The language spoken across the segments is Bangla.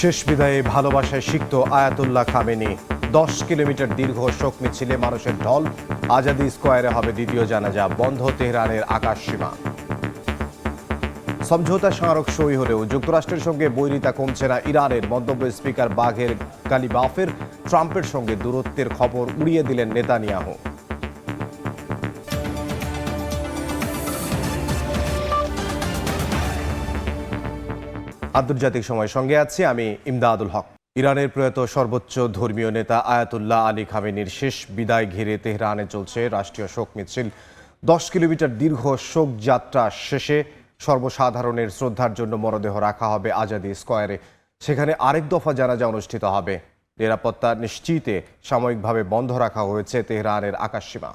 শেষ বিদায়ে ভালোবাসায় সিক্ত আয়াতুল্লাহ খামেনি। 10 কিলোমিটার দীর্ঘ শোক মিছিলে মানুষের ঢল। আজাদি স্কোয়ারে হবে দ্বিতীয় জানাজা। বন্ধ তেহরানের আকাশসীমা। সমঝোতা স্মারক সই হলেও যুক্তরাষ্ট্রের সঙ্গে বৈরিতা কমছে না ইরানের। মন্তব্য স্পিকার বাঘের গালিবাফের। ট্রাম্পের সঙ্গে দূরত্বের খবর উড়িয়ে দিলেন নেতানিয়াহু। আন্তর্জাতিক সময় সঙ্গে আছি আমি ইমদাদুল হক। ইরানের প্রয়াত সর্বোচ্চ ধর্মীয় নেতা আয়াতুল্লাহ আলী খামেনির শেষ বিদায় ঘিরে তেহরানে চলছে রাষ্ট্রীয় শোক মিছিল। 10 কিলোমিটার দীর্ঘ শোক যাত্রা শেষে সর্বসাধারণের শ্রদ্ধার জন্য মরদেহ রাখা হবে আজাদি স্কোয়ারে। সেখানে আরেক দফা জানাজা অনুষ্ঠিত হবে। নিরাপত্তা নিশ্চিতে সাময়িকভাবে বন্ধ রাখা হয়েছে তেহরানের আকাশসীমা।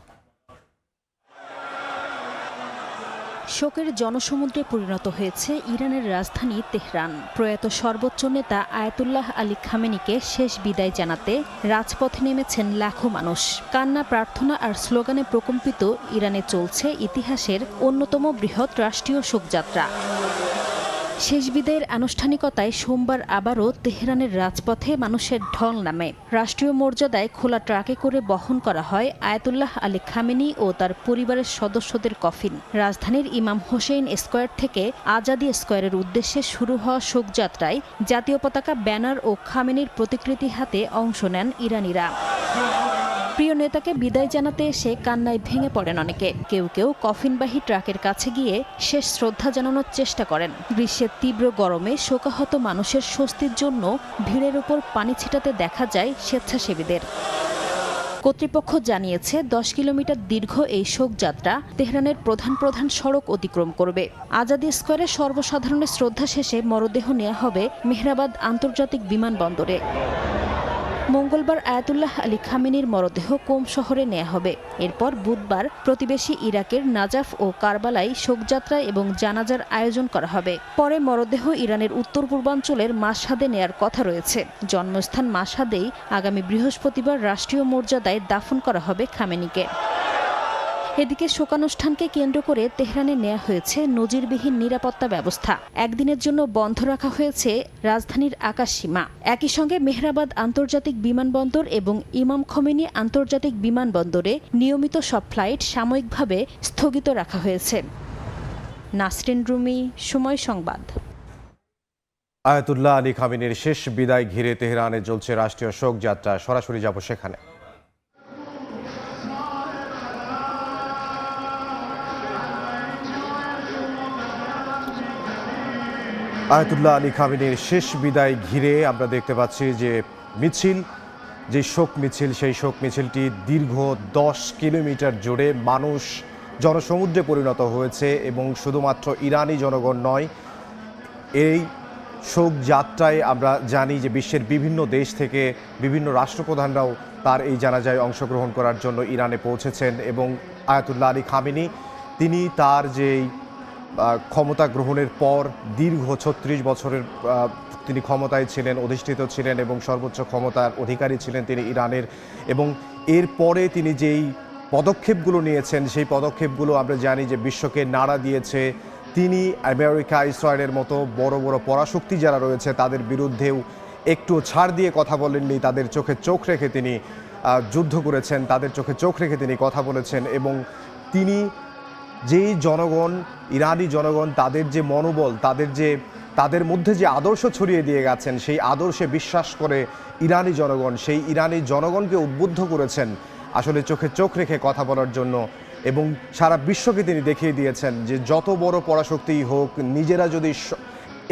শোকের জনসমুদ্রে পরিণত হয়েছে ইরানের রাজধানী তেহরান। প্রয়াত সর্বোচ্চ নেতা আয়াতুল্লাহ আলী খামেনিকে শেষ বিদায় জানাতে রাজপথে নেমেছেন লাখো মানুষ। কান্না, প্রার্থনা আর স্লোগানে প্রকম্পিত ইরানে চলছে ইতিহাসের অন্যতম বৃহৎ রাষ্ট্রীয় শোকযাত্রা। শেষ বিদায়ের আনুষ্ঠানিকতায় সোমবার আবারও তেহরানের রাজপথে মানুষের ঢল নামে। রাষ্ট্রীয় মর্যাদায় খোলা ট্রাকে করে বহন করা হয় আয়াতুল্লাহ আলী খামেনি ও তার পরিবারের সদস্যদের কফিন। রাজধানীর ইমাম হোসেইন স্কোয়ার থেকে আজাদি স্কোয়ারের উদ্দেশ্যে শুরু হওয়া শোকযাত্রায় জাতীয় পতাকা, ব্যানার ও খামেনির প্রতিকৃতি হাতে অংশ নেন ইরানিরা। প্রিয় নেতাকে বিদায় জানাতে এসে কান্নায় ভেঙে পড়েন অনেকে। কেউ কেউ কফিনবাহী ট্রাকের কাছে গিয়ে শেষ শ্রদ্ধা জানানোর চেষ্টা করেন। গ্রীষ্মের তীব্র গরমে শোকাহত মানুষের স্বস্তির জন্য ভিড়ের উপর পানি ছিটাতে দেখা যায় স্বেচ্ছাসেবীদের। কর্তৃপক্ষ জানিয়েছে 10 কিলোমিটার দীর্ঘ এই শোকযাত্রা তেহরানের প্রধান সড়ক অতিক্রম করবে। আজাদি স্কোয়ারে সর্বসাধারণের শ্রদ্ধা শেষে মরদেহ নেওয়া হবে মেহরাবাদ আন্তর্জাতিক বিমানবন্দরে। মঙ্গলবার আয়াতুল্লাহ আলী খামেনির মরদেহ কোম শহরে নেওয়া হবে। এরপর বুধবার প্রতিবেশী ইরাকের নাজাফ ও কারবালায় শোকযাত্রা এবং জানাজার আয়োজন করা হবে। পরে মরদেহ ইরানের উত্তর পূর্বাঞ্চলের মাশহাদে নেয়ার কথা রয়েছে। জন্মস্থান মাশহাদেই আগামী বৃহস্পতিবার রাষ্ট্রীয় মর্যাদায় দাফন করা হবে খামেনিকে। এদিকে শোকানুষ্ঠানকে কেন্দ্র করে তেহরানে নেওয়া হয়েছে নজিরবিহীন নিরাপত্তা ব্যবস্থা। একদিনের জন্য বন্ধ রাখা হয়েছে রাজধানীর আকাশসীমা। একই সঙ্গে মেহরাবাদ আন্তর্জাতিক বিমানবন্দর এবং ইমাম খোমেনি আন্তর্জাতিক বিমানবন্দরে নিয়মিত সব ফ্লাইট সাময়িকভাবে স্থগিত রাখা হয়েছে। নাসরিন রুমি, সময় সংবাদ। আয়াতুল্লাহ আলী খামেনির শেষ বিদায় ঘিরে তেহরানে চলছে রাষ্ট্রীয় শোক যাত্রা। সরাসরি যাব সেখানে। আয়াতুল্লাহ আলী খামেনির শেষ বিদায় ঘিরে আমরা দেখতে পাচ্ছি যে মিছিল, যে শোক মিছিল, সেই শোক মিছিলটি দীর্ঘ 10 কিলোমিটার জুড়ে মানুষ জনসমুদ্রে পরিণত হয়েছে এবং শুধুমাত্র ইরানি জনগণ নয়, এই শোক যাত্রায় আমরা জানি যে বিশ্বের বিভিন্ন দেশ থেকে বিভিন্ন রাষ্ট্রপ্রধানরাও তার এই জানাজায় অংশগ্রহণ করার জন্য ইরানে পৌঁছেছেন। এবং আয়াতুল্লাহ আলী খামেনি তিনি তার যেই ক্ষমতা গ্রহণের পর দীর্ঘ 36 বছরের তিনি ক্ষমতায় ছিলেন, অধিষ্ঠিত ছিলেন এবং সর্বোচ্চ ক্ষমতার অধিকারী ছিলেন তিনি ইরানের। এবং এরপরে তিনি যেই পদক্ষেপগুলো নিয়েছেন সেই পদক্ষেপগুলো আমরা জানি যে বিশ্বকে নাড়া দিয়েছে। তিনি আমেরিকা, ইসরায়েলের মতো বড় বড় পরাশক্তি যারা রয়েছে তাদের বিরুদ্ধেও একটু ছাড় দিয়ে কথা বলেননি। তাদের চোখে চোখ রেখে তিনি যুদ্ধ করেছেন, তাদের চোখে চোখ রেখে তিনি কথা বলেছেন। এবং তিনি যেই জনগণ, ইরানি জনগণ, তাদের যে মনোবল, তাদের মধ্যে যে আদর্শ ছড়িয়ে দিয়ে গেছেন, সেই আদর্শে বিশ্বাস করে ইরানি জনগণ, সেই ইরানি জনগণকে উদ্বুদ্ধ করেছেন আসলে চোখে চোখ রেখে কথা বলার জন্য। এবং সারা বিশ্বকে তিনি দেখিয়ে দিয়েছেন যে যত বড় পরাশক্তিই হোক, নিজেরা যদি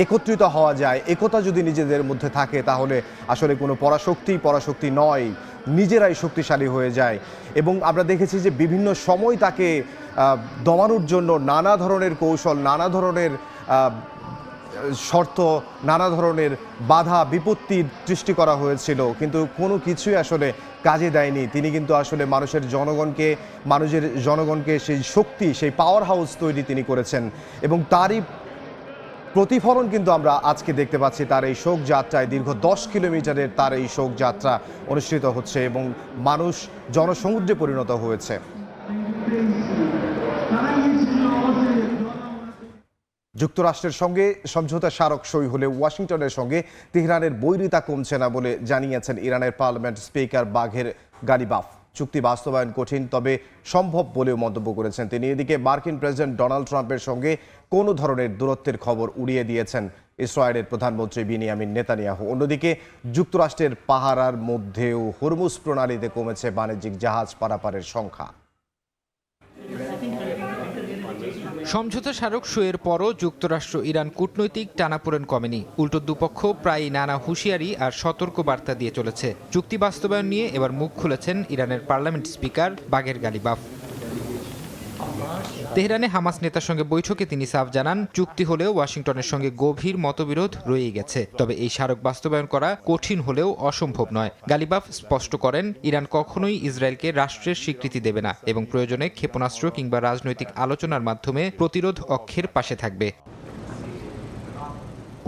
একত্রিত হওয়া যায়, একতা যদি নিজেদের মধ্যে থাকে, তাহলে আসলে কোনো পরাশক্তি নয়, নিজেরাই শক্তিশালী হয়ে যায়। এবং আমরা দেখেছি যে বিভিন্ন সময় তাকে দমানোর জন্য নানা ধরনের কৌশল, নানা ধরনের শর্ত, নানা ধরনের বাধা বিপত্তির সৃষ্টি করা হয়েছিল, কিন্তু কোনো কিছুই আসলে কাজে দেয়নি। তিনি কিন্তু আসলে মানুষের জনগণকে সেই শক্তি, সেই পাওয়ার হাউস তৈরি তিনি করেছেন। এবং তারই প্রতিফলন কিন্তু আমরা আজকে দেখতে পাচ্ছি তার এই শোক যাত্রায়। দীর্ঘ 10 কিলোমিটারের তার এই শোক যাত্রা অনুষ্ঠিত হচ্ছে এবং মানুষ জনসমুদ্রে পরিণত হয়েছে। যুক্তরাষ্ট্রের সঙ্গে সমঝোতা স্মারক সই হলে ওয়াশিংটনের সঙ্গে তেহরানের বৈরিতা কমছে না বলে জানিয়েছেন ইরানের পার্লামেন্ট স্পিকার বাঘের গালিবাফ। চুক্তি বাস্তবায়ন কঠিন, তবে সম্ভব বলেও মন্তব্য করেছেন তিনি। এদিকে মার্কিন প্রেসিডেন্ট ডোনাল্ড ট্রাম্পের সঙ্গে কোনো ধরনের দূরত্বের খবর উড়িয়ে দিয়েছেন ইসরায়েলের প্রধানমন্ত্রী বিনিয়ামিন নেতানিয়াহু। অন্যদিকে যুক্তরাষ্ট্রের পাহারার মধ্যেও হরমুজ প্রণালীতে কমেছে বাণিজ্যিক জাহাজ পারাপারের সংখ্যা। সমঝোতা স্মারক সইয়ের পরও যুক্তরাষ্ট্র ইরান কূটনৈতিক টানাপোড়েন কমেনি। উল্টো দুপক্ষ প্রায় নানা হুঁশিয়ারি আর সতর্ক বার্তা দিয়ে চলেছে। চুক্তি বাস্তবায়ন নিয়ে এবার মুখ খুলেছেন ইরানের পার্লামেন্ট স্পিকার বাঘের গালিবাফ। তেহরানে হামাস নেতার সঙ্গে বৈঠকে তিনি সাফ জানান, চুক্তি হলেও ওয়াশিংটনের সঙ্গে গভীর মতবিরোধ রয়েই গেছে, তবে এই স্মারক বাস্তবায়ন করা কঠিন হলেও অসম্ভব নয়। গালিবাফ স্পষ্ট করেন, ইরান কখনোই ইসরায়েলকে রাষ্ট্রের স্বীকৃতি দেবে না এবং প্রয়োজনে ক্ষেপণাস্ত্র কিংবা রাজনৈতিক আলোচনার মাধ্যমে প্রতিরোধ অক্ষের পাশে থাকবে।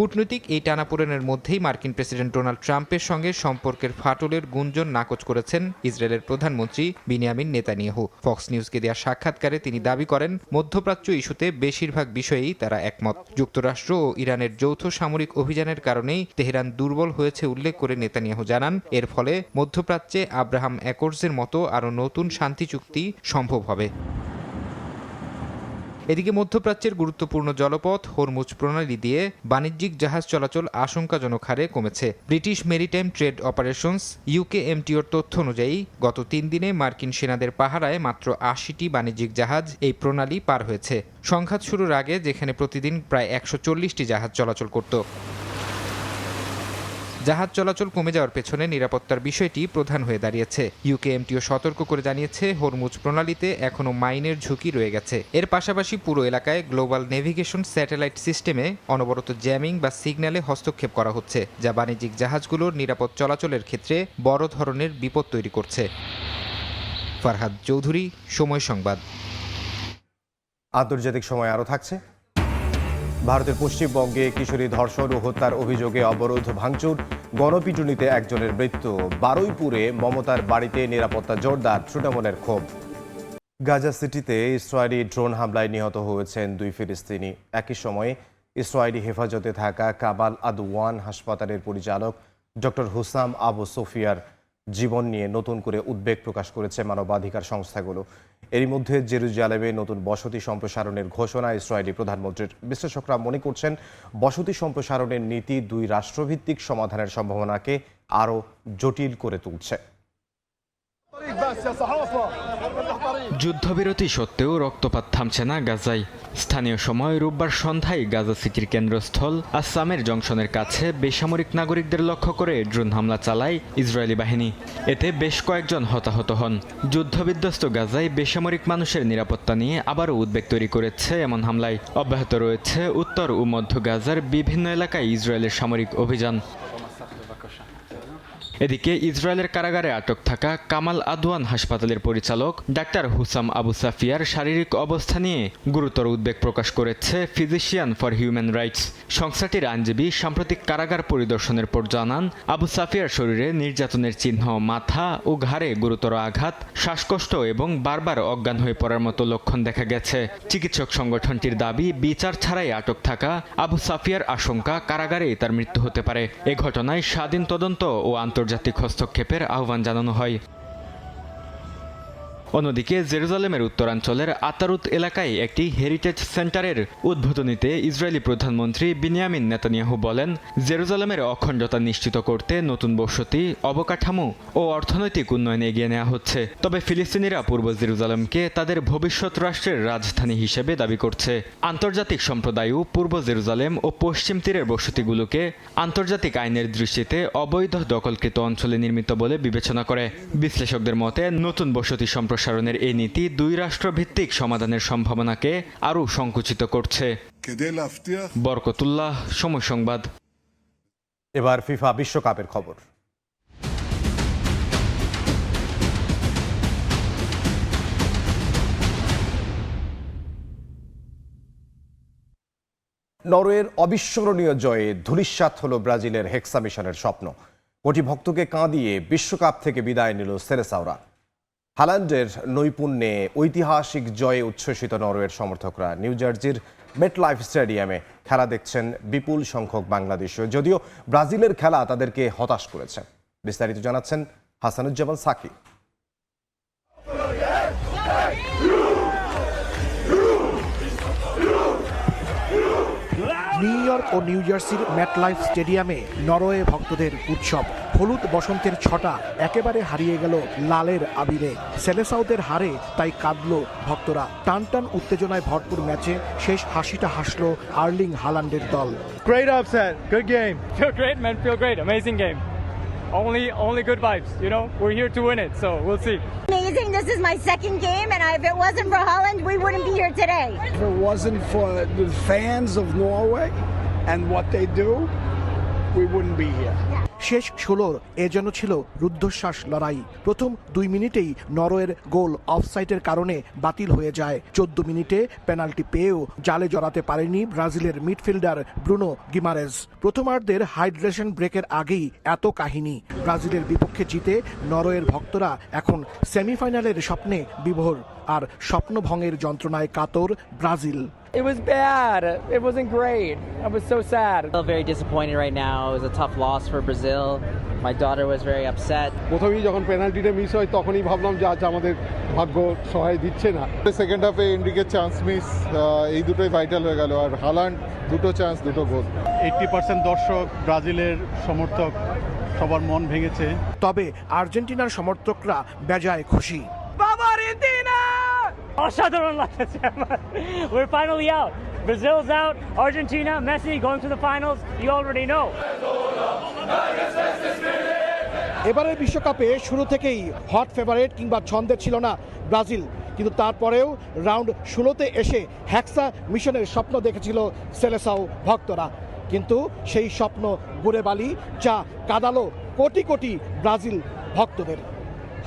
কূটনৈতিক এই টানাপোড়েনের মধ্যেই মার্কিন প্রেসিডেন্ট ডোনাল্ড ট্রাম্পের সঙ্গে সম্পর্কের ফাটলের গুঞ্জন নাকচ করেছেন ইসরায়েলের প্রধানমন্ত্রী বিনিয়ামিন নেতানিয়াহু। ফক্স নিউজকে দেওয়া সাক্ষাৎকারে তিনি দাবি করেন, মধ্যপ্রাচ্য ইস্যুতে বেশিরভাগ বিষয়েই তারা একমত। যুক্তরাষ্ট্র ও ইরানের যৌথ সামরিক অভিযানের কারণেই তেহরান দুর্বল হয়েছে উল্লেখ করে নেতানিয়াহু জানান, এর ফলে মধ্যপ্রাচ্যে আব্রাহাম অ্যাকর্ডসের মতো আরও নতুন শান্তি চুক্তি সম্ভব হবে। এদিকে মধ্যপ্রাচ্যের গুরুত্বপূর্ণ জলপথ হরমুজ প্রণালী দিয়ে বাণিজ্যিক জাহাজ চলাচল আশঙ্কাজনক হারে কমেছে। ব্রিটিশ মেরিটাইম ট্রেড অপারেশনস UKMTOর তথ্য অনুযায়ী গত 3 দিনে মার্কিন সেনাদের পাহারায় মাত্র 80টি বাণিজ্যিক জাহাজ এই প্রণালী পার হয়েছে। সংঘাত শুরুর আগে যেখানে প্রতিদিন প্রায় 140টি জাহাজ চলাচল করত। জাহাজ চলাচল কমে যাওয়ার পেছনে নিরাপত্তার বিষয়টি প্রধান হয়ে দাঁড়িয়েছে। UKMTO সতর্ক করে জানিয়েছে, হরমুজ প্রণালীতে এখনও মাইনের ঝুঁকি রয়ে গেছে। এর পাশাপাশি পুরো এলাকায় গ্লোবাল নেভিগেশন স্যাটেলাইট সিস্টেমে অনবরত জ্যামিং বা সিগন্যালে হস্তক্ষেপ করা হচ্ছে, যা বাণিজ্যিক জাহাজগুলোর নিরাপদ চলাচলের ক্ষেত্রে বড় ধরনের বিপদ তৈরি করছে। ফারহাদ চৌধুরী, সময় সংবাদ। আন্তর্জাতিক সময় আরও থাকছে। ভারতের পশ্চিমবঙ্গে কিশোরী ধর্ষণ ও হত্যার অভিযোগে অবরোধ ভাঙচুর, গণপিটুনিতে একজনের মৃত্যু। বারুইপুরে মমতার বাড়িতে নিরাপত্তা জোরদার, তৃণমূলের ক্ষোভ। গাজা সিটিতে ইসরায়েলি ড্রোন হামলায় নিহত হয়েছেন 2 ফিলিস্তিনি। একই সময়ে ইসরায়েলি হেফাজতে থাকা কামাল আদওয়ান হাসপাতালের পরিচালক ডক্টর হুসাম আবু সোফিয়ার জীবন নিয়ে নতুন করে উদ্বেগ প্রকাশ করেছে মানবাধিকার সংস্থাগুলো। এরই মধ্যে জেরুজালেমে নতুন বসতি সম্প্রসারণের ঘোষণা ইসরায়েলি প্রধানমন্ত্রীর। বিশ্লেষকরা মনে করছেন, বসতি সম্প্রসারণের নীতি 2 রাষ্ট্রভিত্তিক সমাধানের সম্ভাবনাকে আরও জটিল করে তুলছে। যুদ্ধবিরতি সত্ত্বেও রক্তপাত থামছে না গাজায়। স্থানীয় সময় রোববার সন্ধ্যায় গাজা সিটির কেন্দ্রস্থল আসামের জংশনের কাছে বেসামরিক নাগরিকদের লক্ষ্য করে ড্রোন হামলা চালায় ইসরায়েলি বাহিনী। এতে বেশ কয়েকজন হতাহত হন। যুদ্ধবিধ্বস্ত গাজায় বেসামরিক মানুষের নিরাপত্তা নিয়ে আবারও উদ্বেগ তৈরি করেছে এমন হামলায়। অব্যাহত রয়েছে উত্তর ও মধ্য গাজার বিভিন্ন এলাকায় ইসরায়েলের সামরিক অভিযান। এদিকে ইসরায়েলের কারাগারে আটক থাকা কামাল আদওয়ান হাসপাতালের পরিচালক ডাক্তার হুসাম আবু সাফিয়ার শারীরিক অবস্থা নিয়ে গুরুতর উদ্বেগ প্রকাশ করেছে ফিজিশিয়ান ফর হিউম্যান রাইটস। সংস্থাটির আইনজীবী সাম্প্রতিক কারাগার পরিদর্শনের পর জানান, আবু সাফিয়ার শরীরে নির্যাতনের চিহ্ন, মাথা ও ঘাড়ে গুরুতর আঘাত, শ্বাসকষ্ট এবং বারবার অজ্ঞান হয়ে পড়ার মতো লক্ষণ দেখা গেছে। চিকিৎসক সংগঠনটির দাবি, বিচার ছাড়াই আটক থাকা আবু সাফিয়ার আশঙ্কা কারাগারেই তার মৃত্যু হতে পারে। এ ঘটনায় স্বাধীন তদন্ত ও আন্তর্জাতিক হস্তক্ষেপের আহ্বান জানানো হয়। অন্যদিকে জেরুজালেমের উত্তরাঞ্চলের আতারুত এলাকায় একটি হেরিটেজ সেন্টারের উদ্বোধনীতে ইসরায়েলি প্রধানমন্ত্রী বিনিয়ামিন নেতানিয়াহু বলেন, জেরুজালেমের অখণ্ডতা নিশ্চিত করতে নতুন বসতি, অবকাঠামো ও অর্থনৈতিক উন্নয়ন এগিয়ে নেওয়া হচ্ছে। তবে ফিলিস্তিনিরা পূর্ব জেরুজালেমকে তাদের ভবিষ্যৎ রাষ্ট্রের রাজধানী হিসেবে দাবি করছে। আন্তর্জাতিক সম্প্রদায়ও পূর্ব জেরুজালেম ও পশ্চিম তীরের বসতিগুলোকে আন্তর্জাতিক আইনের দৃষ্টিতে অবৈধ দখলকৃত অঞ্চলে নির্মিত বলে বিবেচনা করে। বিশ্লেষকদের মতে, নতুন বসতি সম্প্রসারণের এই নীতি 2 রাষ্ট্রভিত্তিক সমাধানের সম্ভাবনাকে আরও সংকুচিত করছে। বরকতুল্লাহ, সময় সংবাদ। এবার ফিফা বিশ্বকাপের খবর। নরওয়ের অবিস্মরণীয় জয়ে ধূলিসাৎ হল ব্রাজিলের হেক্সা মিশনের স্বপ্ন। কোটি ভক্তকে কাঁদিয়ে বিশ্বকাপ থেকে বিদায় নিল সেলেসাওরা। হাল্যান্ডের নৈপুণ্যে ঐতিহাসিক জয়ে উচ্ছ্বসিত নরওয়ের সমর্থকরা নিউ জার্সির মেটলাইফ স্টেডিয়ামে খেলা দেখছেন বিপুল সংখ্যক বাংলাদেশীয়। যদিও ব্রাজিলের খেলা তাদেরকে হতাশ করেছে। বিস্তারিত জানাচ্ছেন হাসানুজ্জামান সাকি। নিউ ইয়র্ক ও নিউ জার্সির ম্যাটলাইফ স্টেডিয়ামে নরওয়ে ভক্তদের উৎসব। হলুদ বসন্তের ছটা একেবারে হারিয়ে গেল লালের আবিরে। সেলেসাউদের হারে তাই কাঁদলো ভক্তরা। টান টান উত্তেজনায় ভরপুর ম্যাচে শেষ হাসিটা হাসলো আর্লিং হাল্যান্ডের দল। Great upset. Good game. Feel great, man. Feel great. Amazing game. Only good vibes. You know, we're here to win it, so we'll see. Amazing. This is my second game, and if it wasn't for Holland, we wouldn't be here today. If it wasn't for the fans of Norway and what they do, we wouldn't be here. শেষ 16 এ যেন ছিল রুদ্ধশ্বাস লড়াই। প্রথম 2 মিনিটেই নরওয়ের গোল অফসাইডের কারণে বাতিল হয়ে যায়। 14 মিনিটে পেনাল্টি পেয়েও জালে জড়াতে পারেনি ব্রাজিলের মিডফিল্ডার ব্রুনো গিমারেজ। প্রথমার্ধের হাইড্রেশন ব্রেকের আগেই এত কাহিনী। ব্রাজিলের বিপক্ষে জিতে নরওয়ের ভক্তরা এখন সেমিফাইনালের স্বপ্নে বিভোর, আর স্বপ্নভঙ্গের যন্ত্রণায় কাতর Brazil. It was bad. It wasn't great. I was so sad. I feel very disappointed right now. It was a tough loss for Brazil. My daughter was very upset. প্রথমেই যখন পেনাল্টিটা মিস হয় তখনই ভাবলাম যে আজ আমাদের ভাগ্য সহায় দিচ্ছে না। সেকেন্ড হাফে এনরিকের চান্স মিস, এই দুটোই ভাইটাল হয়ে গেল। আর হাল্যান্ড দুটো চান্স, দুটো গোল। 80% দর্শক, ব্রাজিলের সমর্থক, সবার মন ভেঙেছে। তবে আর্জেন্টিনার সমর্থকরা বেজায় খুশি। অসাধারণ লাগছে আমার। We're finally out. Brazil's out. Argentina, Messi going to the finals. You already know. এবারের বিশ্বকাপে শুরু থেকেই হট ফেভারিট কিংবা ছন্দে ছিল না ব্রাজিল, কিন্তু তারপরেও রাউন্ড 16তে এসে হ্যাক্সা মিশনের স্বপ্ন দেখেছিল সেলেসাও ভক্তরা। কিন্তু সেই স্বপ্ন গুড়ে বালি, যা কাঁদালো কোটি কোটি ব্রাজিল ভক্তদের।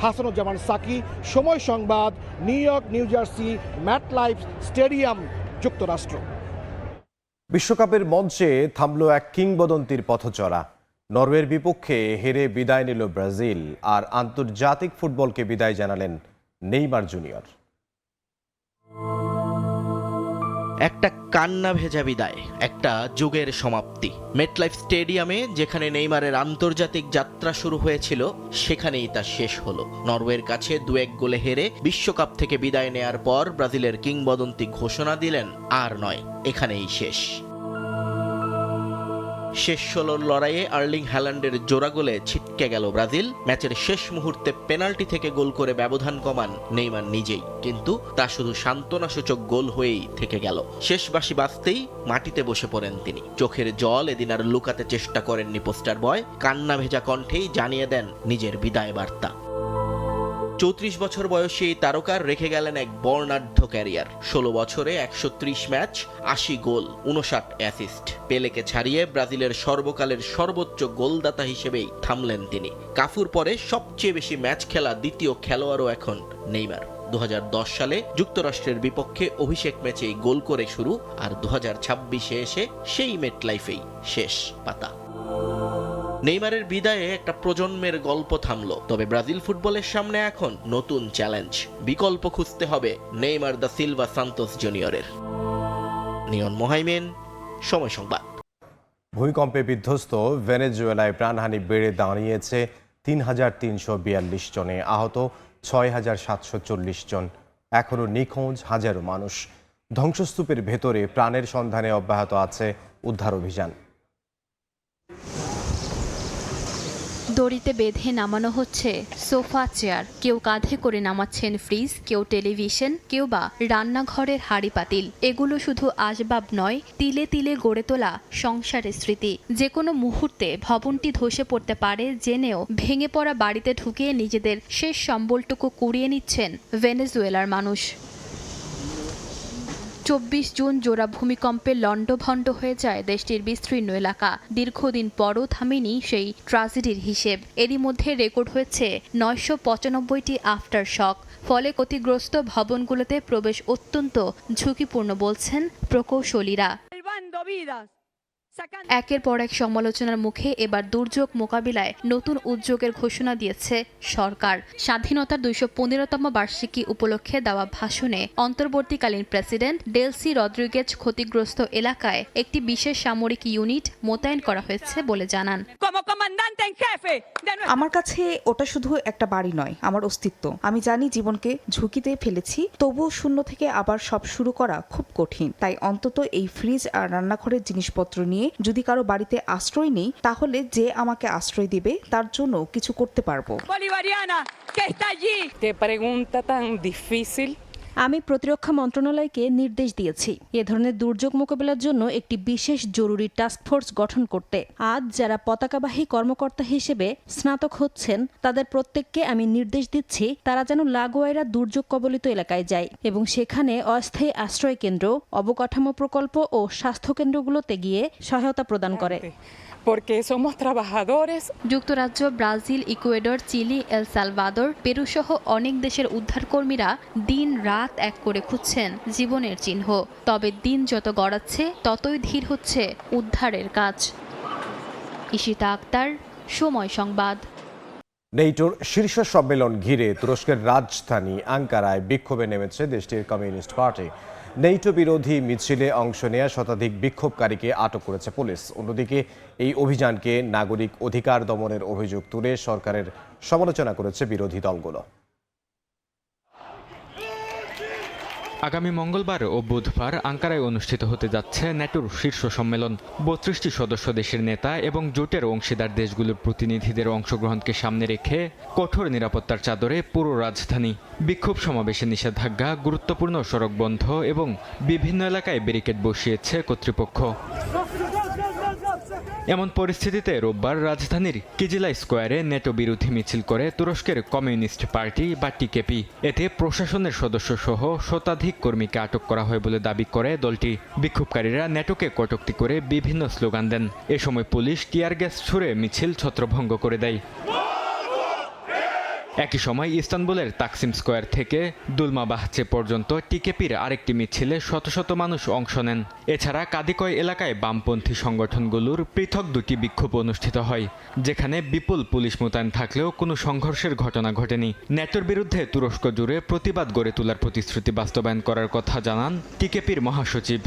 Hasanuzzaman Saki, Somoy Sangbad, New York, New Jersey, MetLife stadium, যুক্তরাষ্ট্র। বিশ্বকাপের মঞ্চে থামল এক কিংবদন্তির পথচলা। নরওয়ের বিপক্ষে হেরে বিদায় নিল ব্রাজিল, আর আন্তর্জাতিক ফুটবলকে বিদায় জানালেন নেইমার জুনিয়র। একটা কান্না ভেজা বিদায়, একটা যুগের সমাপ্তি। মেটলাইফ স্টেডিয়ামে যেখানে নেইমারের আন্তর্জাতিক যাত্রা শুরু হয়েছিল, সেখানেই তা শেষ হলো। নরওয়ের কাছে 2-1 গোলে হেরে বিশ্বকাপ থেকে বিদায় নেয়ার পর ব্রাজিলের কিংবদন্তি ঘোষণা দিলেন, আর নয়, এখানেই শেষ। শেষ 16 লড়াইয়ে আর্লিং হ্যাল্যান্ডের জোড়া গোলে ছিটকে গেল ব্রাজিল। ম্যাচের শেষ মুহূর্তে পেনাল্টি থেকে গোল করে ব্যবধান কমান নেইমার নিজেই, কিন্তু তা শুধু সান্ত্বনাসূচক গোল হয়েই থেকে গেল। শেষ বাঁশি বাজতেই মাটিতে বসে পড়েন তিনি। চোখের জল এদিন আর লুকাতে চেষ্টা করেননি পোস্টার বয়। কান্না ভেজা কণ্ঠেই জানিয়ে দেন নিজের বিদায় বার্তা। 34 বছর বয়সী এই তারকার রেখে গেলেন এক বর্ণাঢ্য ক্যারিয়ার। 16 বছরে 130 ম্যাচ, 80 গোল, 59 অ্যাসিস্ট। পেলেকে ছাড়িয়ে ব্রাজিলের সর্বকালের সর্বোচ্চ গোলদাতা হিসেবেই থামলেন তিনি। কাফুর পরে সবচেয়ে বেশি ম্যাচ খেলা দ্বিতীয় খেলোয়াড়ও এখন নেইমার। 2010 সালে যুক্তরাষ্ট্রের বিপক্ষে অভিষেক ম্যাচেই গোল করে শুরু, আর 2026-এ এসে সেই মেটলাইফেই শেষ পাতা। নেইমারের বিদায়ে একটা প্রজন্মের গল্প থামলো, তবে ব্রাজিল ফুটবলের সামনে এখন নতুন চ্যালেঞ্জ। বিকল্প খুঁজতে হবে নেইমার দা সিলভা সান্তোস জুনিয়রের। নিয়ন মোহাইমেন, সময় সংবাদ। ভূমিকম্পে বিধ্বস্ত ভেনেজুয়েলায় প্রাণহানি বেড়ে দাঁড়িয়েছে 3,342 জনে, আহত 6,740 জন। এখনও নিখোঁজ হাজারো মানুষ। ধ্বংসস্তূপের ভেতরে প্রাণের সন্ধানে অব্যাহত আছে উদ্ধার অভিযান। দড়িতে বেঁধে নামানো হচ্ছে সোফা, চেয়ার। কেউ কাঁধে করে নামাচ্ছেন ফ্রিজ, কেউ টেলিভিশন, কেউ বা রান্নাঘরের হাঁড়ি পাতিল। এগুলো শুধু আসবাব নয়, তিলে তিলে গড়ে তোলা সংসারের স্মৃতি। যে কোনো মুহূর্তে ভবনটি ধসে পড়তে পারে জেনেও ভেঙে পড়া বাড়িতে ঢুকে নিজেদের শেষ সম্বলটুকু কুড়িয়ে নিচ্ছেন ভেনেজুয়েলার মানুষ। 24 জুন জোড়া ভূমিকম্পে লণ্ডভণ্ড হয়ে যায় দেশটির বিস্তীর্ণ এলাকা। দীর্ঘদিন পরও থামেনি সেই ট্র্যাজেডির হিসেব। এরই মধ্যে রেকর্ড হয়েছে 995টি আফটার শক। ফলে ক্ষতিগ্রস্ত ভবনগুলোতে প্রবেশ অত্যন্ত ঝুঁকিপূর্ণ বলছেন প্রকৌশলীরা। একের পর এক সমালোচনার মুখে এবার দুর্যোগ মোকাবিলায় নতুন উদ্যোগের ঘোষণা দিয়েছে সরকার। স্বাধীনতার ২১৫তম বার্ষিকী উপলক্ষে দেওয়া ভাষণে অন্তর্বর্তীকালীন প্রেসিডেন্ট ডেলসি রদ্রিগেজ ক্ষতিগ্রস্ত এলাকায় একটি বিশেষ সামরিক ইউনিট মোতায়েন করা হয়েছে বলে জানান। আমার কাছে ওটা শুধু একটা বাড়ি নয়, আমার অস্তিত্ব। আমি জানি জীবনকে ঝুঁকিতে ফেলেছি, তবুও শূন্য থেকে আবার সব শুরু করা খুব কঠিন। তাই অন্তত এই ফ্রিজ আর রান্নাঘরের জিনিসপত্র নিয়ে যদি কারো বাড়িতে আশ্রয় নেই, তাহলে যে আমাকে আশ্রয় দিবে তার জন্য কিছু করতে পারবো। আমি প্রতিরক্ষা মন্ত্রণালয়কে নির্দেশ দিয়েছি এ ধরনের দুর্যোগ মোকাবিলার জন্য একটি বিশেষ জরুরি টাস্কফোর্স গঠন করতে। আজ যারা পতাকাবাহী কর্মকর্তা হিসেবে স্নাতক হচ্ছেন তাদের প্রত্যেককে আমি নির্দেশ দিচ্ছি তারা যেন লাগোয়াইরা দুর্যোগ কবলিত এলাকায় যায় এবং সেখানে অস্থায়ী আশ্রয় কেন্দ্র, অবকাঠামো প্রকল্প ও স্বাস্থ্যকেন্দ্রগুলোতে গিয়ে সহায়তা প্রদান করে। যুক্তরাজ্য, Brazil, Ecuador, Chile, El Salvador, Peru সহ অনেক দেশের উদ্ধারকর্মীরা দিন রাত এক করে খুঁজছেন জীবনের চিহ্ন। তবে দিন যত গড়াচ্ছে ততই ধীর হচ্ছে উদ্ধারের কাজ। ঈশিতা আক্তার, সময় সংবাদ। নেটোর শীর্ষ সম্মেলন ঘিরে তুরস্কের রাজধানী আঙ্কারায় বিক্ষোভে নেমেছে দেশটির কমিউনিস্ট পার্টি। নেটো বিরোধী মিছিলে অংশ নেয়া শতাধিক বিক্ষোভকারীকে আটক করেছে পুলিশ। অন্যদিকে এই অভিযানকে নাগরিক অধিকার দমনের অভিযোগ তুলে সরকারের সমালোচনা করেছে বিরোধী দলগুলো। আগামী মঙ্গলবার ও বুধবার আঙ্কারায় অনুষ্ঠিত হতে যাচ্ছে ন্যাটোর শীর্ষ সম্মেলন। ৩২টি সদস্য দেশের নেতা এবং জোটের অংশীদার দেশগুলোর প্রতিনিধিদের অংশগ্রহণকে সামনে রেখে কঠোর নিরাপত্তার চাদরে পুরো রাজধানী। বিক্ষোভ সমাবেশে নিষেধাজ্ঞা, গুরুত্বপূর্ণ সড়ক বন্ধ এবং বিভিন্ন এলাকায় ব্যারিকেড বসিয়েছে কর্তৃপক্ষ। এমন পরিস্থিতিতে রোববার রাজধানীর কিজিলা স্কোয়ারে নেটো বিরোধী মিছিল করে তুরস্কের কমিউনিস্ট পার্টি বা টিকেপি। এতে প্রশাসনের সদস্য সহ শতাধিক কর্মীকে আটক করা হয় বলে দাবি করে দলটি। বিক্ষোভকারীরা নেটোকে কটূক্তি করে বিভিন্ন স্লোগান দেন। এ সময় পুলিশ টিয়ার গ্যাস ছুড়ে মিছিল ছত্রভঙ্গ করে দেয়। একই সময় ইস্তানবুলের তাকসিম স্কোয়ার থেকে দুলমাবাহচে পর্যন্ত টিকেপির আরেকটি মিছিলে শত শত মানুষ অংশ নেন। এছাড়া কাদিকয় এলাকায় বামপন্থী সংগঠনগুলোর পৃথক দুটি বিক্ষোভ অনুষ্ঠিত হয়, যেখানে বিপুল পুলিশ মোতায়েন থাকলেও কোনো সংঘর্ষের ঘটনা ঘটেনি। ন্যাটোর বিরুদ্ধে তুরস্ক জুড়ে প্রতিবাদ গড়ে তোলার প্রতিশ্রুতি বাস্তবায়ন করার কথা জানান টিকেপির মহাসচিব।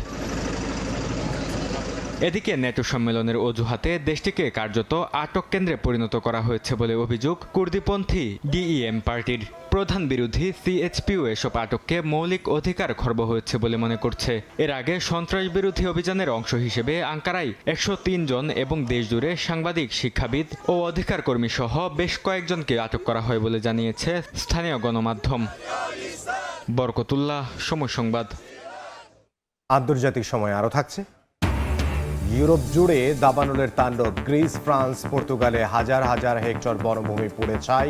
এদিকে ন্যাটো সম্মেলনের অজুহাতে দেশটিকে কার্যত আটক কেন্দ্রে পরিণত করা হয়েছে বলে অভিযোগ কুর্দিপন্থী ডিইএম পার্টির। প্রধান বিরোধী সিএইচপিও এসব আটককে মৌলিক অধিকার খর্ব হয়েছে বলে মনে করছে। এর আগে সন্ত্রাস বিরোধী অভিযানের অংশ হিসেবে আঙ্কারায় ১০৩ জন এবং দেশজুড়ে সাংবাদিক, শিক্ষাবিদ ও অধিকার কর্মী সহ বেশ কয়েকজনকে আটক করা হয় বলে জানিয়েছে স্থানীয় গণমাধ্যম। বরকতুল্লাহ, সময় সংবাদ। আন্তর্জাতিক সময় আরও থাকছে। ইউরোপ জুড়ে দাবানলের তাণ্ডব। গ্রিস, ফ্রান্স, পর্তুগালে হাজার হাজার হেক্টর বনভূমি পুড়ে ছাই।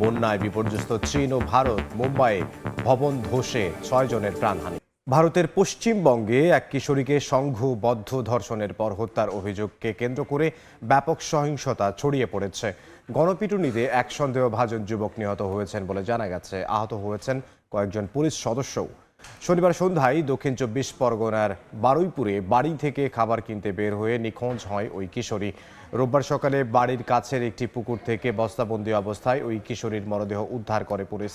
বন্যায় বিপর্যস্ত চীন ও ভারত। মুম্বাইয়ে ভবন ধসে ৬ জনের প্রাণহানি। ভারতের পশ্চিমবঙ্গে এক কিশোরীকে সংঘবদ্ধ ধর্ষণের পর হত্যার অভিযোগকে কেন্দ্র করে ব্যাপক সহিংসতা ছড়িয়ে পড়েছে। গণপিটুনিতে এক সন্দেহভাজন যুবক নিহত হয়েছেন বলে জানা গেছে। আহত হয়েছেন কয়েকজন পুলিশ সদস্যও। শনিবার সন্ধ্যায় দক্ষিণ ২৪ পরগনার বারুইপুরে বাড়ি থেকে খাবার কিনতে বের হয়ে নিখোঁজ হয় ওই কিশোরী। রোববার সকালে বাড়ির কাছের একটি পুকুর থেকে বস্তাবন্দি অবস্থায় ওই কিশোরীর মরদেহ উদ্ধার করে পুলিশ।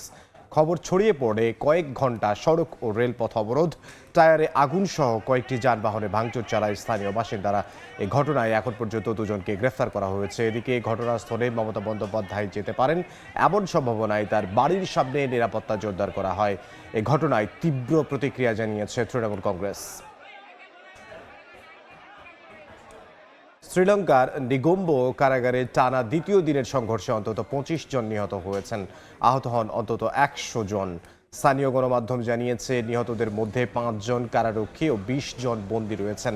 খবর ছড়িয়ে পড়ে কয়েক ঘন্টা সড়ক ও রেলপথ অবরোধ। টায়ারে আগুন সহ কয়েকটি যানবাহনে ভাঙচুর চালায় স্থানীয় বাসিন্দারা। এই ঘটনায় এখন পর্যন্ত ২ জনকে গ্রেফতার করা হয়েছে। এদিকে ঘটনাস্থলে মমতা বন্দ্যোপাধ্যায় যেতে পারেন এমন সম্ভাবনায় তার বাড়ির সামনে নিরাপত্তা জোরদার করা হয়। এই ঘটনায় তীব্র প্রতিক্রিয়া জানিয়েছে তৃণমূল কংগ্রেস। শ্রীলঙ্কার নিগম্বো কারাগারে টানা দ্বিতীয় দিনের সংঘর্ষে অন্তত ২৫ জন নিহত হয়েছেন। আহত হন অন্তত ১০০ জন। স্থানীয় গণমাধ্যম জানিয়েছে নিহতদের মধ্যে ৫ জন কারারক্ষী ও ২০ জন বন্দী রয়েছেন।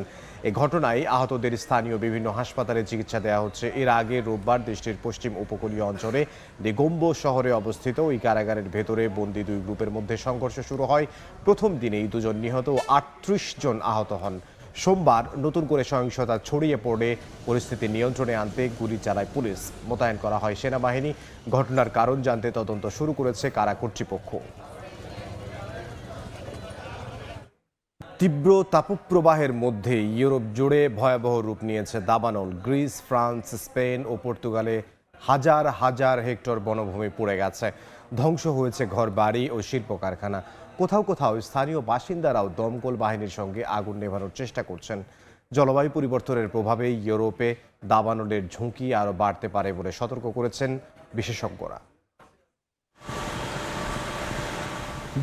এ ঘটনায় আহতদের স্থানীয় বিভিন্ন হাসপাতালে চিকিৎসা দেওয়া হচ্ছে। এর আগে রোববার দেশটির পশ্চিম উপকূলীয় অঞ্চলে নিগম্বো শহরে অবস্থিত ওই কারাগারের ভেতরে বন্দী ২ গ্রুপের মধ্যে সংঘর্ষ শুরু হয়। প্রথম দিনেই ২ জন নিহত ও ৩৮ জন আহত হন। সোমবার নতুন করে সহিংসতা ছড়িয়ে পড়ে পরিস্থিতি নিয়ন্ত্রণে আনতে গুলি চালায় পুলিশ। মোতায়েন করা হয় সেনাবাহিনী। ঘটনার কারণ জানতে তদন্ত শুরু করেছে কারা কর্তৃপক্ষ। তীব্র তাপপ্রবাহের মধ্যে ইউরোপ জুড়ে ভয়াবহ রূপ নিয়েছে দাবানল। গ্রিস, ফ্রান্স, স্পেন ও পর্তুগালে হাজার হাজার হেক্টর বনভূমি পুড়ে গেছে। ধ্বংস হয়েছে ঘরবাড়ি ও শিল্প কারখানা। কোথাও কোথাও স্থানীয় বাসিন্দারাও দমকল বাহিনীর সঙ্গে আগুন নেভানোর চেষ্টা করছেন। জলবায়ু পরিবর্তনের প্রভাবে ইউরোপে দাবানলের ঝুঁকি আরও বাড়তে পারে বলে সতর্ক করেছেন বিশেষজ্ঞরা।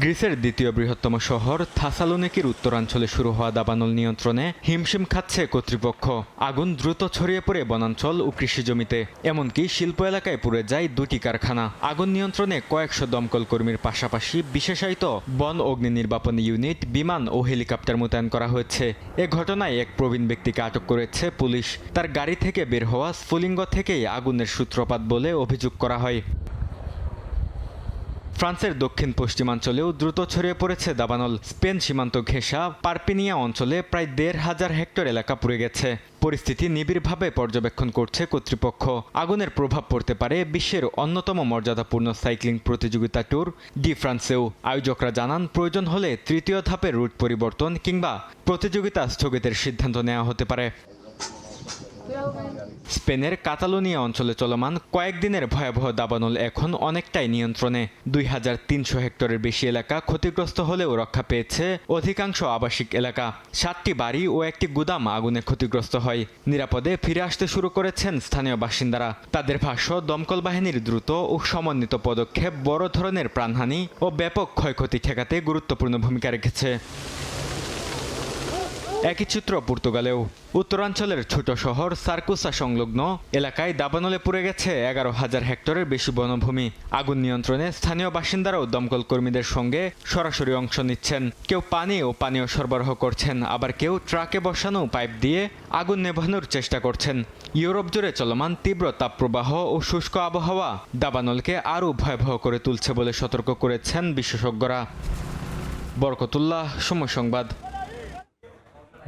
গ্রিসের দ্বিতীয় বৃহত্তম শহর থাসালোনিকির উত্তরাঞ্চলে শুরু হওয়া দাবানল নিয়ন্ত্রণে হিমশিম খাচ্ছে কর্তৃপক্ষ। আগুন দ্রুত ছড়িয়ে পড়ে বনাঞ্চল ও কৃষি জমিতে, এমনকি শিল্প এলাকায় পুড়ে যায় 2টি কারখানা। আগুন নিয়ন্ত্রণে কয়েকশো দমকল কর্মীর পাশাপাশি বিশেষায়িত বন অগ্নি নির্বাপন ইউনিট, বিমান ও হেলিকপ্টার মোতায়েন করা হয়েছে। এ ঘটনায় এক প্রবীণ ব্যক্তিকে আটক করেছে পুলিশ। তার গাড়ি থেকে বের হওয়া স্ফুলিঙ্গ থেকেই আগুনের সূত্রপাত বলে অভিযোগ করা হয়। ফ্রান্সের দক্ষিণ পশ্চিমাঞ্চলেও দ্রুত ছড়িয়ে পড়েছে দাবানল। স্পেন সীমান্ত ঘেঁষা পারপিনিয়া অঞ্চলে প্রায় 1,500 হেক্টর এলাকা পুড়ে গেছে। পরিস্থিতি নিবিড়ভাবে পর্যবেক্ষণ করছে কর্তৃপক্ষ। আগুনের প্রভাব পড়তে পারে বিশ্বের অন্যতম মর্যাদাপূর্ণ সাইক্লিং প্রতিযোগিতা ট্যুর ডি ফ্রান্সেও। আয়োজকরা জানান, প্রয়োজন হলে তৃতীয় ধাপের রুট পরিবর্তন কিংবা প্রতিযোগিতা স্থগিতের সিদ্ধান্ত নেওয়া হতে পারে। স্পেনের কাতালোনিয়া অঞ্চলে চলমান কয়েকদিনের ভয়াবহ দাবানল এখন অনেকটাই নিয়ন্ত্রণে। 2,300 হেক্টরের বেশি এলাকা ক্ষতিগ্রস্ত হলেও রক্ষা পেয়েছে অধিকাংশ আবাসিক এলাকা। 7টি বাড়ি ও একটি গুদাম আগুনে ক্ষতিগ্রস্ত হয়। নিরাপদে ফিরে আসতে শুরু করেছেন স্থানীয় বাসিন্দারা। তাদের ভাষ্য, দমকল বাহিনীর দ্রুত ও সমন্বিত পদক্ষেপ বড় ধরনের প্রাণহানি ও ব্যাপক ক্ষয়ক্ষতি ঠেকাতে গুরুত্বপূর্ণ ভূমিকা রেখেছে। একই চিত্র পর্তুগালেও। উত্তরাঞ্চলের ছোট শহর সার্কুসা সংলগ্ন এলাকায় দাবানলে পুড়ে গেছে 11,000 হেক্টরের বেশি বনভূমি। আগুন নিয়ন্ত্রণে স্থানীয় বাসিন্দারাও দমকল কর্মীদের সঙ্গে সরাসরি অংশ নিচ্ছেন। কেউ পানি ও পানীয় সরবরাহ করছেন, আবার কেউ ট্রাকে বসানো পাইপ দিয়ে আগুন নেভানোর চেষ্টা করছেন। ইউরোপ জুড়ে চলমান তীব্র তাপপ্রবাহ ও শুষ্ক আবহাওয়া দাবানলকে আরও ভয়াবহ করে তুলছে বলে সতর্ক করেছেন বিশেষজ্ঞরা। বরকতুল্লাহ, সময় সংবাদ।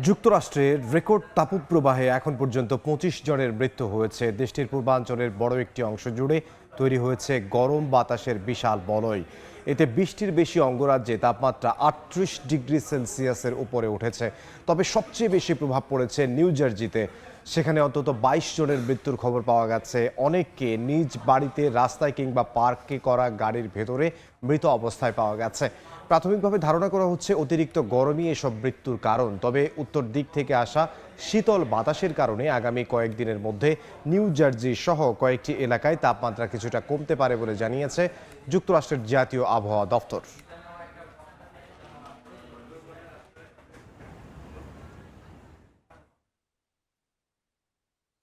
যুক্তরাষ্ট্রের রেকর্ড তাপপ্রবাহে এখন পর্যন্ত 25 জনের মৃত্যু হয়েছে। দেশটির পূর্বাঞ্চলের বড় একটি অংশ জুড়ে তৈরি হয়েছে গরম বাতাসের বিশাল বলয়। এতে 20টির বেশি অঙ্গরাজ্যে তাপমাত্রা 38 ডিগ্রি সেলসিয়াসের উপরে উঠেছে। তবে সবচেয়ে বেশি প্রভাব পড়েছে নিউ জার্জিতে। সেখানে অন্তত 22 জনের মৃত্যুর খবর পাওয়া গেছে। অনেককে নিজ বাড়িতে, রাস্তায় কিংবা পার্কে করা গাড়ির ভেতরে মৃত অবস্থায় পাওয়া গেছে। প্রাথমিকভাবে ধারণা করা হচ্ছে অতিরিক্ত গরমই এসব মৃত্যুর কারণ। তবে উত্তর দিক থেকে আসা শীতল বাতাসের কারণে আগামী কয়েকদিনের মধ্যে নিউ জার্জি সহ কয়েকটি এলাকায় তাপমাত্রা কিছুটা কমতে পারে বলে জানিয়েছে যুক্তরাষ্ট্রের জাতীয় আবহাওয়া দফতর।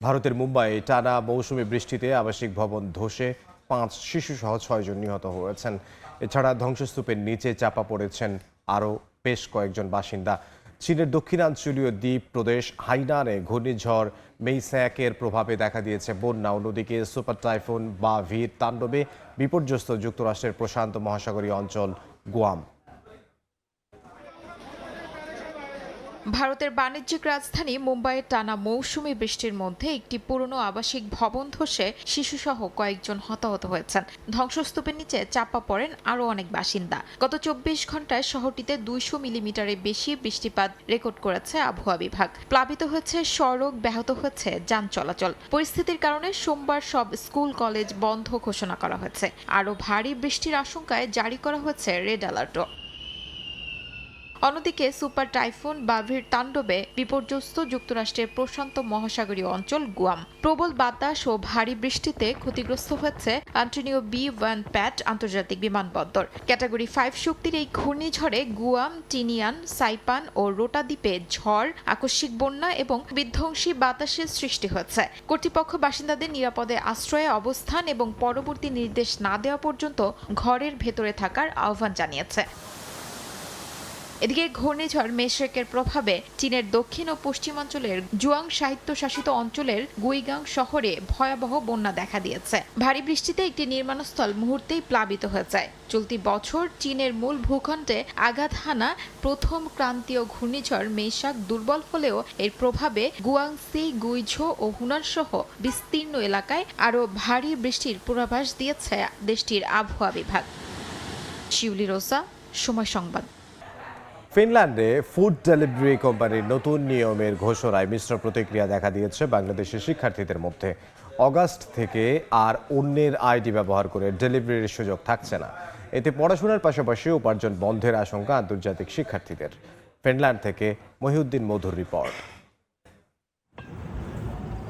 ভারতের মুম্বাইয়ে টানা মৌসুমি বৃষ্টিতে আবাসিক ভবন ধসে 5 শিশুসহ 6 জন নিহত হয়েছেন। এছাড়া ধ্বংসস্তূপের নিচে চাপা পড়েছেন আরও বেশ কয়েকজন বাসিন্দা। চীনের দক্ষিণাঞ্চলীয় দ্বীপ প্রদেশ হাইনানে ঘূর্ণিঝড় মেইস্যাকের প্রভাবে দেখা দিয়েছে বন্যা। অন্যদিকে সুপার টাইফুন বা ভির তাণ্ডবে বিপর্যস্ত যুক্তরাষ্ট্রের প্রশান্ত মহাসাগরীয় অঞ্চল গুয়াম। ভারতের বাণিজ্যিক রাজধানী মুম্বাইয়ের টানা মৌসুমি বৃষ্টির মধ্যে একটি পুরনো আবাসিক ভবন ধসে শিশুসহ কয়েকজন হতাহত হয়েছেন। ধ্বংসস্তূপের নিচে চাপা পড়েন আরও অনেক বাসিন্দা। গত 24 ঘন্টায় শহরটিতে 200 মিলিমিটারের বেশি বৃষ্টিপাত রেকর্ড করেছে আবহাওয়া বিভাগ। প্লাবিত হয়েছে সড়ক, ব্যাহত হয়েছে যান চলাচল। পরিস্থিতির কারণে সোমবার সব স্কুল কলেজ বন্ধ ঘোষণা করা হয়েছে। আরও ভারী বৃষ্টির আশঙ্কায় জারি করা হয়েছে রেড অ্যালার্টও। অন্যদিকে সুপার টাইফুন বাভির তাণ্ডবে বিপর্যস্ত যুক্তরাষ্ট্রের প্রশান্ত মহাসাগরীয় অঞ্চল গুয়াম। প্রবল বাতাস ও ভারী বৃষ্টিতে ক্ষতিগ্রস্ত হয়েছে অ্যান্টনিও B-1 প্যাট আন্তর্জাতিক বিমানবন্দর। ক্যাটাগরি 5 শক্তির এই ঘূর্ণিঝড়ে গুয়াম, টিনিয়ান, সাইপান ও রোটা দ্বীপে ঝড়, আকস্মিক বন্যা এবং বিধ্বংসী বাতাসের সৃষ্টি হয়েছে। কর্তৃপক্ষ বাসিন্দাদের নিরাপদে আশ্রয়ে অবস্থান এবং পরবর্তী নির্দেশ না দেওয়া পর্যন্ত ঘরের ভেতরে থাকার আহ্বান জানিয়েছে। এদিকে ঘূর্ণিঝড় মেইস্যাকের প্রভাবে চীনের দক্ষিণ ও পশ্চিমাঞ্চলের জুয়াং স্বায়ত্তশাসিত অঞ্চলের গুইগাং শহরে ভয়াবহ বন্যা দেখা দিয়েছে। ভারী বৃষ্টিতে একটি নির্মাণস্থল মুহূর্তেই প্লাবিত হয়ে যায়। চলতি বছর চীনের মূল ভূখণ্ডে আঘাত হানা প্রথম ক্রান্তীয় ঘূর্ণিঝড় মেইস্যাক দুর্বল হলেও এর প্রভাবে গুয়াংসি, গুইঝো ও হুনান সহ বিস্তীর্ণ এলাকায় আরও ভারী বৃষ্টির পূর্বাভাস দিয়েছে দেশটির আবহাওয়া বিভাগ। শিউলি রোসা, সময় সংবাদ। ফিনল্যান্ডে ফুড ডেলিভারি কোম্পানির নতুন নিয়মের ঘোষণায় মিশ্র প্রতিক্রিয়া দেখা দিয়েছে বাংলাদেশের শিক্ষার্থীদের মধ্যে। অগাস্ট থেকে আর অন্যের আইডি ব্যবহার করে ডেলিভারির সুযোগ থাকছে না। এতে পড়াশোনার পাশাপাশি উপার্জন বন্ধের আশঙ্কা আন্তর্জাতিক শিক্ষার্থীদের। ফিনল্যান্ড থেকে মহিউদ্দিন মধুর রিপোর্ট।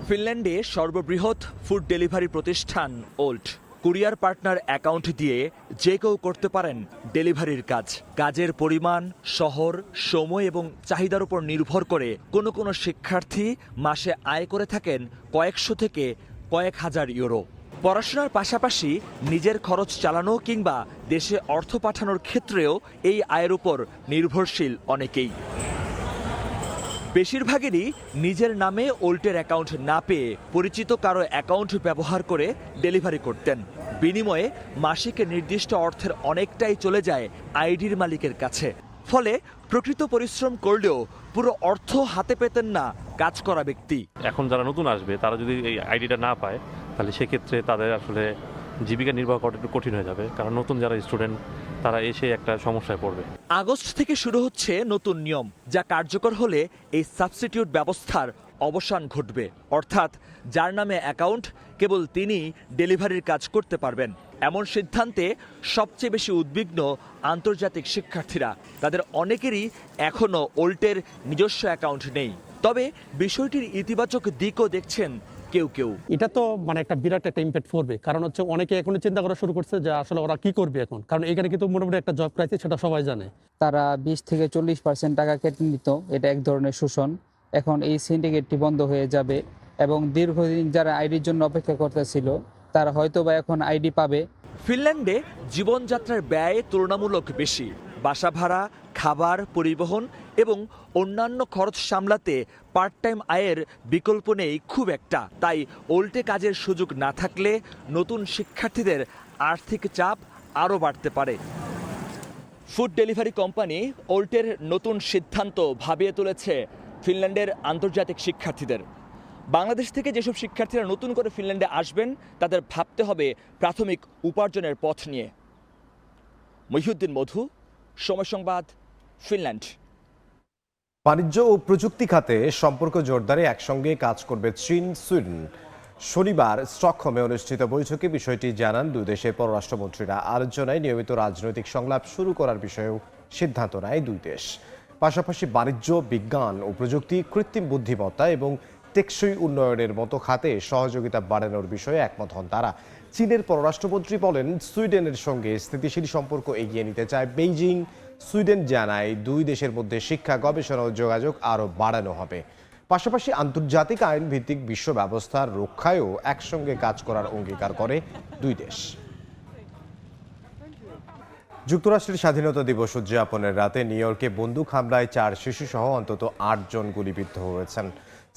ফিনল্যান্ডে সর্ববৃহৎ ফুড ডেলিভারি প্রতিষ্ঠান ওল্ট কুরিয়ার পার্টনার অ্যাকাউন্ট দিয়ে যে কেউ করতে পারেন ডেলিভারির কাজ। কাজের পরিমাণ, শহর, সময় এবং চাহিদার উপর নির্ভর করে কোনো কোনো শিক্ষার্থী মাসে আয় করে থাকেন কয়েকশো থেকে কয়েক হাজার ইউরো। পড়াশোনার পাশাপাশি নিজের খরচ চালানো কিংবা দেশে অর্থ পাঠানোর ক্ষেত্রেও এই আয়ের উপর নির্ভরশীল অনেকেই। বেশিরভাগেরই নিজের নামে ওল্টের অ্যাকাউন্ট না পেয়ে পরিচিত কারো অ্যাকাউন্ট ব্যবহার করে ডেলিভারি করতেন। বিনিময়ে মাসিক নির্দিষ্ট অর্থের অনেকটাই চলে যায় আইডির মালিকের কাছে। ফলে প্রকৃত পরিশ্রম করলেও পুরো অর্থ হাতে পেতেন না কাজ করা ব্যক্তি। এখন যারা নতুন আসবে তারা যদি এই আইডিটা না পায় তাহলে সেক্ষেত্রে তাদের আসলে জীবিকা নির্বাহ করা একটু কঠিন হয়ে যাবে, কারণ নতুন যারা স্টুডেন্ট তারা এসে একটা সমস্যায় পড়বে। আগস্ট থেকে শুরু হচ্ছে নতুন নিয়ম, যা কার্যকর হলে এই সাবস্টিটিউট ব্যবস্থার অবসান ঘটবে। অর্থাৎ যার নামে অ্যাকাউন্ট কেবল তিনিই ডেলিভারির কাজ করতে পারবেন। এমন সিদ্ধান্তে সবচেয়ে বেশি উদ্বিগ্ন আন্তর্জাতিক শিক্ষার্থীরা। তাদের অনেকেরই এখনও ওল্টের নিজস্ব অ্যাকাউন্ট নেই। তবে বিষয়টির ইতিবাচক দিকও দেখছেন কেউ কেউ। এটা তো একটা বিরাট একটা ইম্প্যাক্ট পড়বে, কারণ হচ্ছে অনেকে এখন চিন্তা করা শুরু করছে যে আসলে ওরা কি করবে এখন, কারণ এখানে কিন্তু মোটামুটি একটা জব ক্রাইসিস, সেটা সবাই জানে। তারা 20 থেকে 40% টাকা কেটে নিত, এটা এক ধরনের শোষণ। এখন এই সিন্ডিকেটটি বন্ধ হয়ে যাবে এবং দীর্ঘদিন যারা আইডির জন্য অপেক্ষা করতেছিল তারা হয়তো বা এখন আইডি পাবে। ফিনল্যান্ডে জীবনযাত্রার ব্যয় তুলনামূলক বেশি। বাসা ভাড়া, খাবার, পরিবহন এবং অন্যান্য খরচ সামলাতে পার্ট টাইম আয়ের বিকল্প নেই খুব একটা। তাই ওল্টে কাজের সুযোগ না থাকলে নতুন শিক্ষার্থীদের আর্থিক চাপ আরও বাড়তে পারে। ফুড ডেলিভারি কোম্পানি ওল্টের নতুন সিদ্ধান্ত ভাবিয়ে তুলেছে ফিনল্যান্ডের আন্তর্জাতিক শিক্ষার্থীদের। বাংলাদেশ থেকে যেসব শিক্ষার্থীরা নতুন করে ফিনল্যান্ডে আসবেন তাদের ভাবতে হবে প্রাথমিক উপার্জনের পথ নিয়ে। মহিউদ্দিন মধু, সময় সংবাদ, ফিনল্যান্ড। বাণিজ্য ও প্রযুক্তি খাতে সম্পর্ক জোরদারে একসঙ্গে কাজ করবে চীন, সুইডেন। শনিবার স্টকহোমে অনুষ্ঠিত বৈঠকে বিষয়টি জানান দুই দেশের পররাষ্ট্রমন্ত্রীরা। আলোচনায় নিয়মিত রাজনৈতিক সংলাপ শুরু করার বিষয়েও সিদ্ধান্ত নেয় দুই দেশ। পাশাপাশি বাণিজ্য, বিজ্ঞান ও প্রযুক্তি, কৃত্রিম বুদ্ধিমত্তা এবং টেকসই উন্নয়নের মতো খাতে সহযোগিতা বাড়ানোর বিষয়ে একমত হন তারা। চীনের পররাষ্ট্রমন্ত্রী বলেন, সুইডেনের সঙ্গে স্থিতিশীল সম্পর্ক এগিয়ে নিতে চায় বেইজিং। সুইডেন জানায় দুই দেশের মধ্যে শিক্ষা, গবেষণা ও যোগাযোগ আরও বাড়ানো হবে। পাশাপাশি আন্তর্জাতিক আইন ভিত্তিক বিশ্ব ব্যবস্থার রক্ষায়ও একসঙ্গে কাজ করার অঙ্গীকার করে দুই দেশ। যুক্তরাষ্ট্রের স্বাধীনতা দিবস উদযাপনের রাতে নিউ ইয়র্কে বন্দুক হামলায় 4 শিশুসহ অন্তত 8 জন গুলিবিদ্ধ হয়েছেন।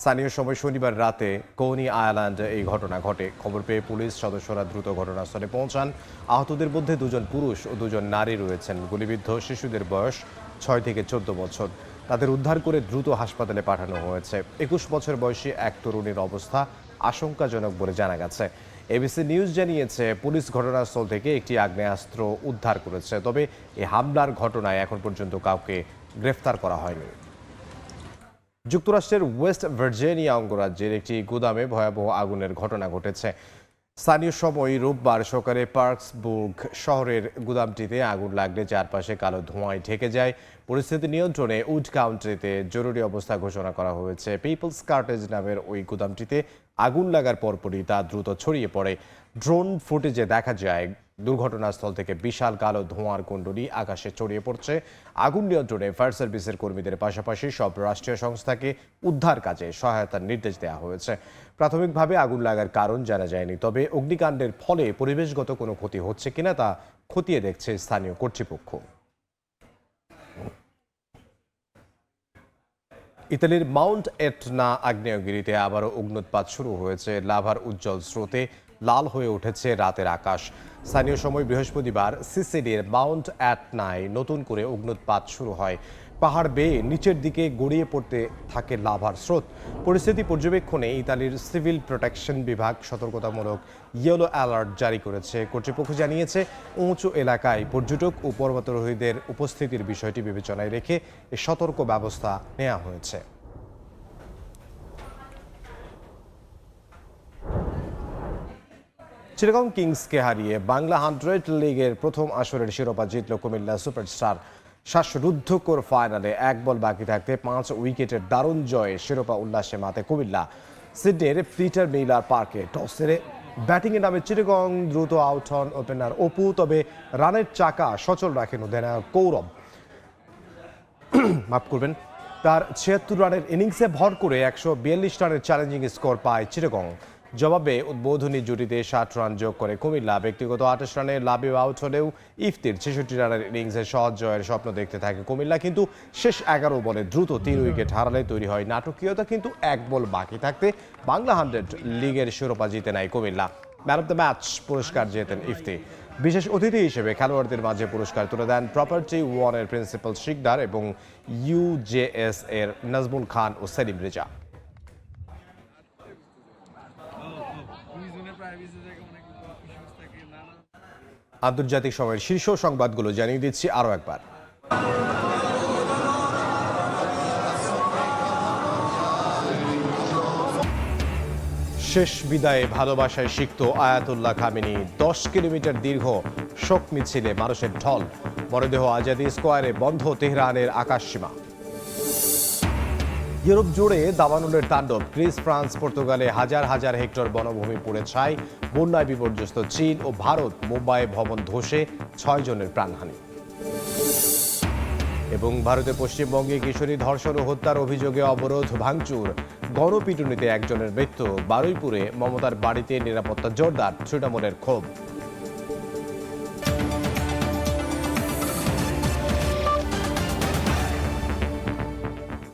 স্থানীয় সময় শনিবার রাতে কোনি আইল্যান্ডে এই ঘটনা ঘটে। খবর পেয়ে পুলিশ সদস্যরা দ্রুত ঘটনাস্থলে পৌঁছান। আহতদের মধ্যে 2 জন পুরুষ ও 2 জন নারী রয়েছেন। গুলিবিদ্ধ শিশুদের বয়স 6 থেকে 14 বছর। তাদের উদ্ধার করে দ্রুত হাসপাতালে পাঠানো হয়েছে। 21 বছর বয়সী এক তরুণীর অবস্থা আশঙ্কাজনক বলে জানা গেছে। এবিসি নিউজ জানিয়েছে, পুলিশ ঘটনাস্থল থেকে একটি আগ্নেয়াস্ত্র উদ্ধার করেছে। তবে এই হামলার ঘটনায় এখন পর্যন্ত কাউকে গ্রেফতার করা হয়নি। যুক্তরাষ্ট্রের ওয়েস্ট ভার্জিনিয়া অঙ্গরাজ্যের একটি গুদামে ভয়াবহ আগুনের ঘটনা ঘটেছে। স্থানীয় সময় রোববার সকালে পার্কসবুর্গ শহরের গুদামটিতে আগুন লাগলে চারপাশে কালো ধোঁয়ায় ঢেকে যায়। পরিস্থিতি নিয়ন্ত্রণে উড কাউন্টিতে জরুরি অবস্থা ঘোষণা করা হয়েছে। পিপলস কার্টেজ নামের ওই গুদামটিতে আগুন লাগার পরপরই তা দ্রুত ছড়িয়ে পড়ে। ড্রোন ফুটেজে দেখা যায় দুর্ঘটনাস্থল থেকে বিশাল কালো ধোঁয়ার কুণ্ডলী আকাশে ছড়িয়ে পড়ছে। আগুন নিয়ন্ত্রণে ফায়ার সার্ভিসের কর্মীদের পাশাপাশি সব রাষ্ট্রীয় সংস্থাকে উদ্ধার কাজে সহায়তার নির্দেশ দেওয়া হয়েছে। প্রাথমিকভাবে আগুন লাগার কারণ জানা যায়নি, তবে অগ্নিকাণ্ডের ফলে পরিবেশগত কোনো ক্ষতি হচ্ছে কিনা তা খতিয়ে দেখছে স্থানীয় কর্তৃপক্ষ। ইতালির মাউন্ট এটনা আগ্নেয়গিরিতে আবারও অগ্নুৎপাত শুরু হয়েছে। লাভার উজ্জ্বল স্রোতে লাল হয়ে উঠেছে রাতের আকাশ। স্থানীয় সময় বৃহস্পতিবার সিসিলির মাউন্ট এটনায় নতুন করে অগ্নুৎপাত শুরু হয়। পাহাড় বেয়ে নিচের দিকে গড়িয়ে পড়তে থাকে লাভার স্রোত। পরিস্থিতি পর্যবেক্ষণে ইতালির সিভিল প্রোটেকশন বিভাগ সতর্কতামূলক ইয়েলো অ্যালার্ট জারি করেছে। কর্তৃপক্ষ জানিয়েছে উঁচু এলাকায় পর্যটক ও পর্বতারোহীদের উপস্থিতির বিষয়টি বিবেচনায় রেখে এ সতর্ক ব্যবস্থা নেওয়া হয়েছে। চিটাগং কিংসকে হারিয়ে বাংলা 100 লিগের প্রথম আসরের শিরোপা জিতল কুমিল্লা সুপারস্টার। শ্বাসরুদ্ধকর ফাইনালে 1 বল বাকি থাকতে 5 উইকেটের দারুণ জয়ে শিরোপা উল্লাসে মাতে কুমিল্লা। সিডনির পিটার মিলার পার্কে টস হেরে ব্যাটিংয়ে নামে চিটাগং। দ্রুত আউট হন ওপেনার অপু, তবে রানের চাকা সচল রাখেন অধিনায়ক কৌরব। মাফ করবেন, তার 76 রানের ইনিংসে ভর করে 142 রানের চ্যালেঞ্জিং স্কোর পায় চিটাগং। জবাবে উদ্বোধনী জুটিতে 60 রান যোগ করে কুমিল্লা। ব্যক্তিগত 28 রানে লাভেও আউট হলেও ইফতির 66 রানের ইনিংসে সহজ জয়ের স্বপ্ন দেখতে থাকে কুমিল্লা, কিন্তু শেষ 11 বলে দ্রুত 3 উইকেট হারালে তৈরি হয় নাটকীয়তা। কিন্তু 1 বল বাকি থাকতে বাংলা 100 লিগের শিরোপা জিতে নেয় Comilla. Man of the match পুরস্কার জেতেন ইফতি। বিশেষ অতিথি হিসেবে খেলোয়াড়দের মাঝে পুরস্কার তুলে দেন প্রপার্টি ওয়ানের প্রিন্সিপাল শিকদার এবং ইউজেএস এর নাজমুল খান ও সেলিম রেজা। আন্তর্জাতিক সময়ের শীর্ষ সংবাদগুলো জানিয়ে দিচ্ছি আরও একবার। শেষ বিদায়ে ভালোবাসায় সিক্ত আয়াতুল্লাহ খামেনি। 10 কিলোমিটার দীর্ঘ শোক মিছিলে মানুষের ঢল। মরদেহ আজাদি স্কোয়ারে বন্ধ তেহরানের আকাশসীমা। ইউরোপ জুড়ে দাবানলের তাণ্ডব। গ্রিস, ফ্রান্স, পর্তুগালে হাজার হাজার হেক্টর বনভূমি পুড়ে ছাই। বন্যায় বিপর্যস্ত চীন ও ভারত। মুম্বাইয়ে ভবন ধসে 6 জনের প্রাণহানি। এবং ভারতের পশ্চিমবঙ্গে কিশোরী ধর্ষণ ও হত্যার অভিযোগে অবরোধ ভাঙচুর। গণপিটুনিতে একজনের মৃত্যু। বারুইপুরে মমতার বাড়িতে নিরাপত্তা জোরদার। তৃণমূলের ক্ষোভ।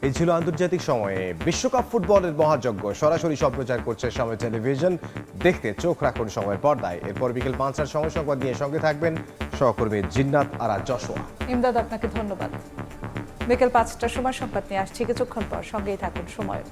এই ছিল আন্তর্জাতিক সময়ে। বিশ্বকাপ ফুটবলের মহাযজ্ঞ সরাসরি সম্প্রচার করছে সময় টেলিভিশন। দেখতে চোখ রাখুন সময়ের পর্দায়। এরপর বিকেল 5টার সময় সংবাদ নিয়ে সঙ্গে থাকবেন সহকর্মী জিন্নাত আর যশোয়া। ইমদাদ, আপনাকে ধন্যবাদ। বিকেল 5টার সময় সংবাদ নিয়ে আসছি কিছুক্ষণ পর, সঙ্গেই থাকুন সময়।